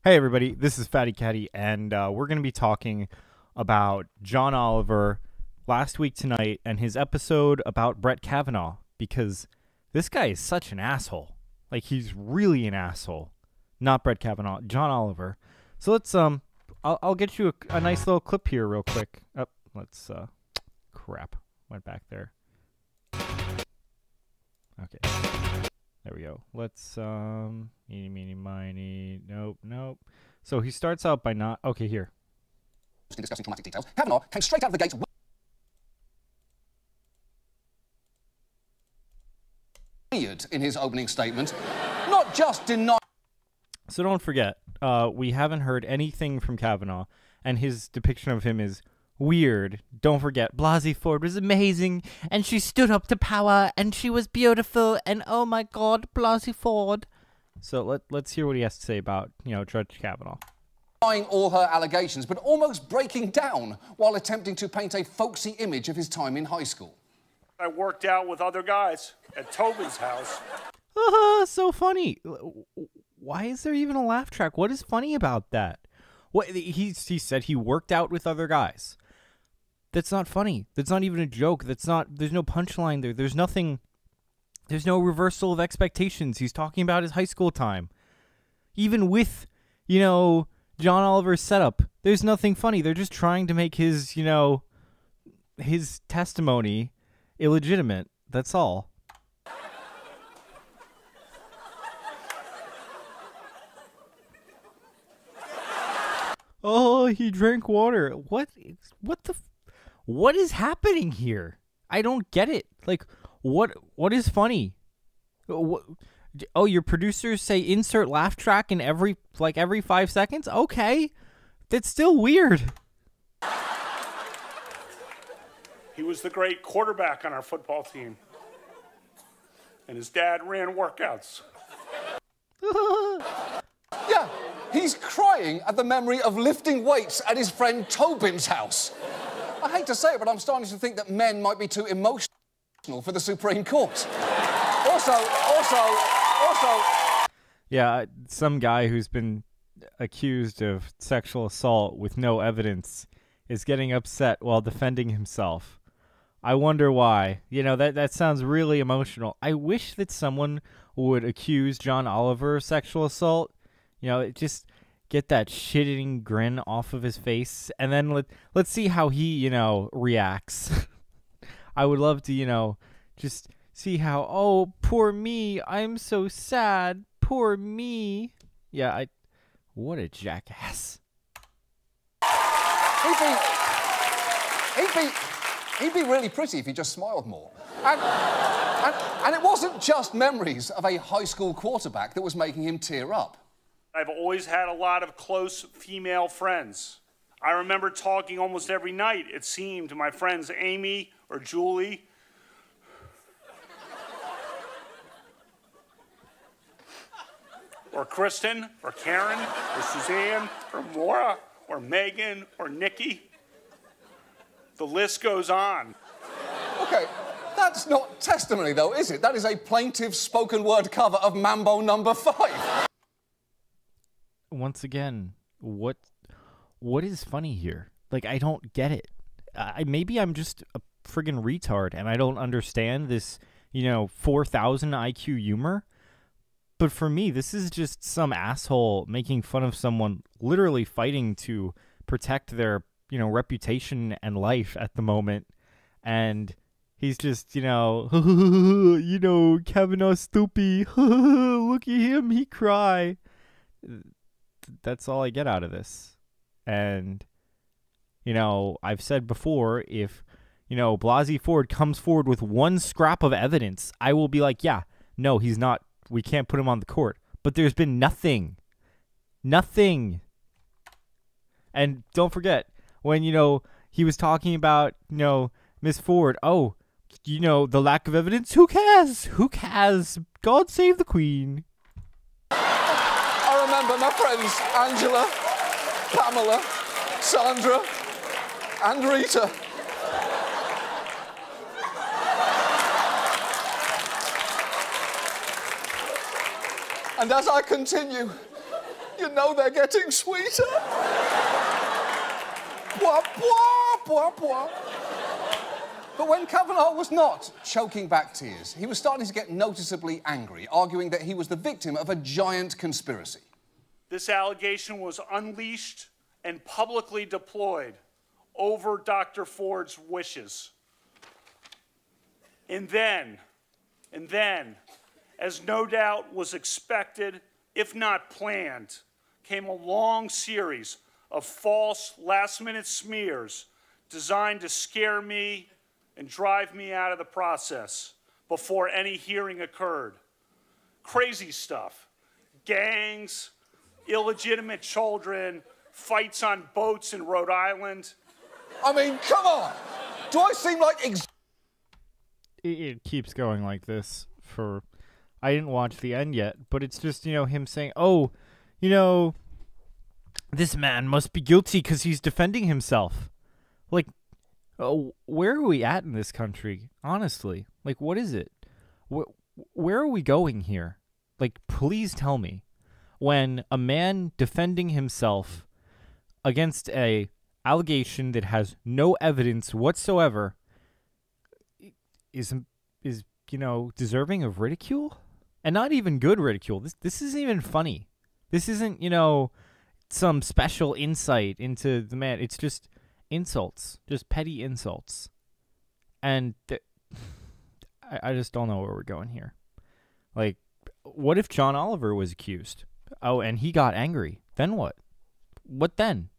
Hey everybody, this is Fatty Caddy, and we're going to be talking about John Oliver last week tonight and his episode about Brett Kavanaugh, because this guy is such an asshole. Like, he's really an asshole. Not Brett Kavanaugh, John Oliver. So let's, I'll get you a nice little clip here real quick. Oh, crap, went back there. Okay. There we go. Let's, eeny, meeny, miny. Nope. So he starts out by not, okay, here. In discussing traumatic details, Kavanaugh came straight out of the gate. Weird in his opening statement, not just denying. So don't forget, we haven't heard anything from Kavanaugh, and his depiction of him is weird. Don't forget, Blasey Ford was amazing, and she stood up to power, and she was beautiful, and oh my God, Blasey Ford. So let's hear what he has to say about, Judge Kavanaugh. Denying all her allegations, but almost breaking down while attempting to paint a folksy image of his time in high school. I worked out with other guys at Tobin's house. So funny. Why is there even a laugh track? What is funny about that? What he said he worked out with other guys. That's not funny. That's not even a joke. There's no punchline there. There's nothing. There's no reversal of expectations. He's talking about his high school time. Even with, John Oliver's setup, there's nothing funny. They're just trying to make his, his testimony illegitimate. That's all. Oh, he drank water. What is happening here? I don't get it. Like, what is funny? Oh, your producers say insert laugh track in every 5 seconds? Okay. That's still weird. He was the great quarterback on our football team. And his dad ran workouts. Yeah, he's crying at the memory of lifting weights at his friend Tobin's house. I hate to say it, but I'm starting to think that men might be too emotional for the Supreme Court. Also. Yeah, some guy who's been accused of sexual assault with no evidence is getting upset while defending himself. I wonder why. That sounds really emotional. I wish that someone would accuse John Oliver of sexual assault. Just get that shitting grin off of his face, and then let's see how he, reacts. I would love to, just see how, oh, poor me, I'm so sad, poor me. Yeah, what a jackass. He'd be really pretty if he just smiled more. And it wasn't just memories of a high school quarterback that was making him tear up. I've always had a lot of close female friends. I remember talking almost every night, it seemed, to my friends Amy or Julie. Or Kristen, or Karen, or Suzanne, or Maura, or Megan, or Nikki. The list goes on. Okay, that's not testimony, though, is it? That is a plaintive spoken word cover of Mambo No. 5. Once again, what is funny here? Like, I don't get it. Maybe I'm just a friggin' retard and I don't understand this, 4,000 IQ humor. But for me, this is just some asshole making fun of someone literally fighting to protect their, reputation and life at the moment. And he's just, Kavanaugh stupid. Look at him, he cry. That's all I get out of this. And, I've said before, if, Blasey Ford comes forward with one scrap of evidence, I will be like, yeah, no, he's not. We can't put him on the court. But there's been nothing. Nothing. And don't forget, when, he was talking about, Miss Ford, oh, the lack of evidence, who cares? Who cares? God save the Queen. I remember my friends Angela, Pamela, Sandra, and Rita. And as I continue, You know they're getting sweeter. Blah, blah, blah, blah. But when Kavanaugh was not choking back tears, he was starting to get noticeably angry, arguing that he was the victim of a giant conspiracy. This allegation was unleashed and publicly deployed over Dr. Ford's wishes. And then, as no doubt was expected, if not planned, came a long series of false last-minute smears designed to scare me and drive me out of the process before any hearing occurred. Crazy stuff. Gangs, illegitimate children, fights on boats in Rhode Island. I mean, come on! Do I seem like It keeps going like this for... I didn't watch the end yet, but it's just, him saying, oh, this man must be guilty because he's defending himself. Like, where are we at in this country, honestly? Like, what is it? Where are we going here? Like, please tell me. When a man defending himself against a allegation that has no evidence whatsoever is deserving of ridicule? And not even good ridicule. This isn't even funny. This isn't, some special insight into the man. It's just insults, just petty insults. And I just don't know where we're going here. Like, what if John Oliver was accused? Oh, and he got angry. Then what? What then?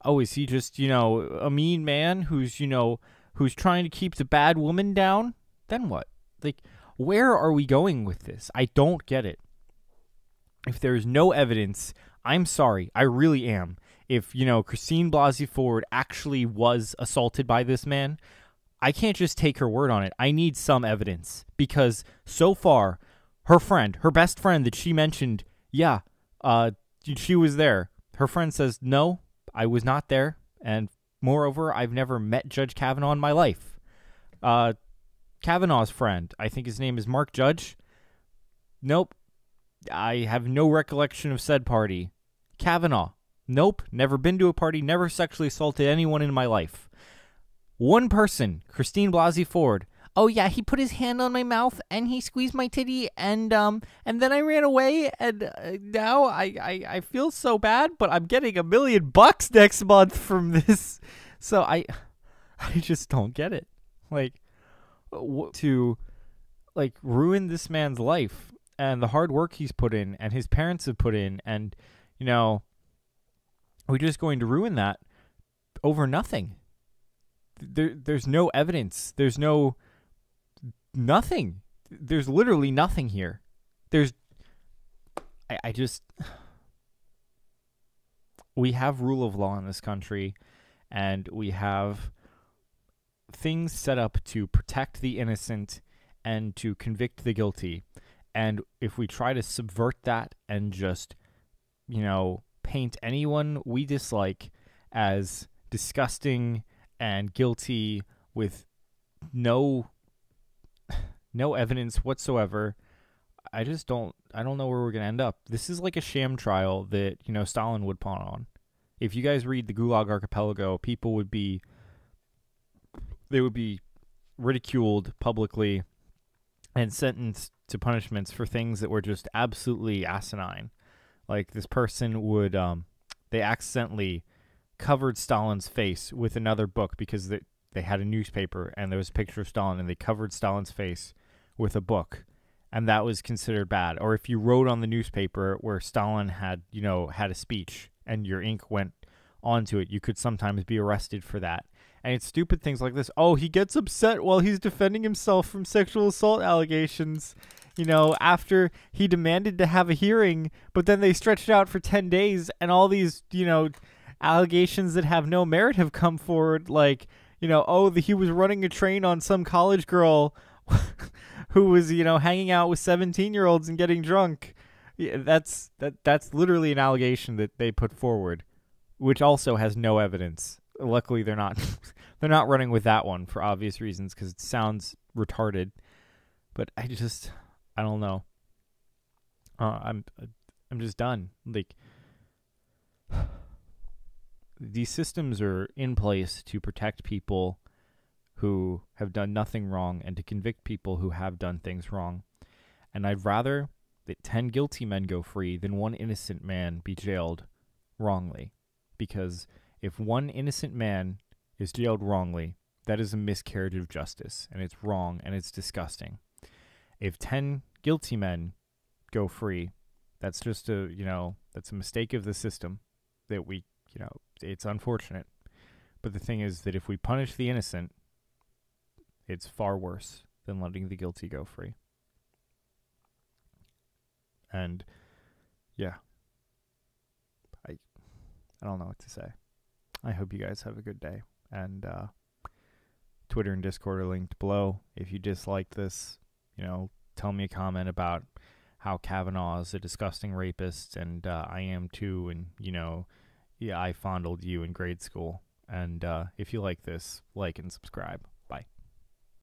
Oh, is he just, a mean man who's trying to keep the bad woman down? Then what? Like, where are we going with this? I don't get it. If there's no evidence, I'm sorry. I really am. If, Christine Blasey Ford actually was assaulted by this man, I can't just take her word on it. I need some evidence. Because so far, her best friend that she mentioned, she was there. Her friend says, no, I was not there. And moreover, I've never met Judge Kavanaugh in my life. Kavanaugh's friend, I think his name is Mark Judge. Nope. I have no recollection of said party. Kavanaugh. Nope. Never been to a party. Never sexually assaulted anyone in my life. One person, Christine Blasey Ford. Oh yeah, he put his hand on my mouth and he squeezed my titty and then I ran away and now I feel so bad, but I'm getting $1 million next month from this. So I just don't get it. Like, to ruin this man's life and the hard work he's put in and his parents have put in, and we're just going to ruin that over nothing. There's no evidence. There's nothing. There's literally nothing here. We have rule of law in this country, and we have things set up to protect the innocent and to convict the guilty. And if we try to subvert that and just, paint anyone we dislike as disgusting and guilty with no evidence whatsoever, I don't know where we're going to end up. This is like a sham trial that, Stalin would pawn on. If you guys read the Gulag Archipelago, people would be ridiculed publicly and sentenced to punishments for things that were just absolutely asinine. Like, this person would, they accidentally covered Stalin's face with another book because they had a newspaper and there was a picture of Stalin, and they covered Stalin's face with a book, and that was considered bad. Or if you wrote on the newspaper where Stalin had a speech and your ink went onto it, you could sometimes be arrested for that. And it's stupid things like this. Oh, he gets upset while he's defending himself from sexual assault allegations, after he demanded to have a hearing, but then they stretched it out for 10 days and all these, allegations that have no merit have come forward. Like, he was running a train on some college girl who was, hanging out with 17-year-olds and getting drunk. Yeah, that's literally an allegation that they put forward, which also has no evidence. Luckily, they're not running with that one for obvious reasons because it sounds retarded. But I don't know. just done. Like, these systems are in place to protect people who have done nothing wrong and to convict people who have done things wrong. And I'd rather that 10 guilty men go free than one innocent man be jailed wrongly. Because if one innocent man is jailed wrongly, that is a miscarriage of justice, and it's wrong, and it's disgusting. If 10 guilty men go free, that's just that's a mistake of the system that it's unfortunate. But the thing is that if we punish the innocent, it's far worse than letting the guilty go free. And yeah, I don't know what to say. I hope you guys have a good day. And Twitter and Discord are linked below. If you disliked this, tell me a comment about how Kavanaugh is a disgusting rapist, and I am too, and I fondled you in grade school. And if you like this, like and subscribe. Bye.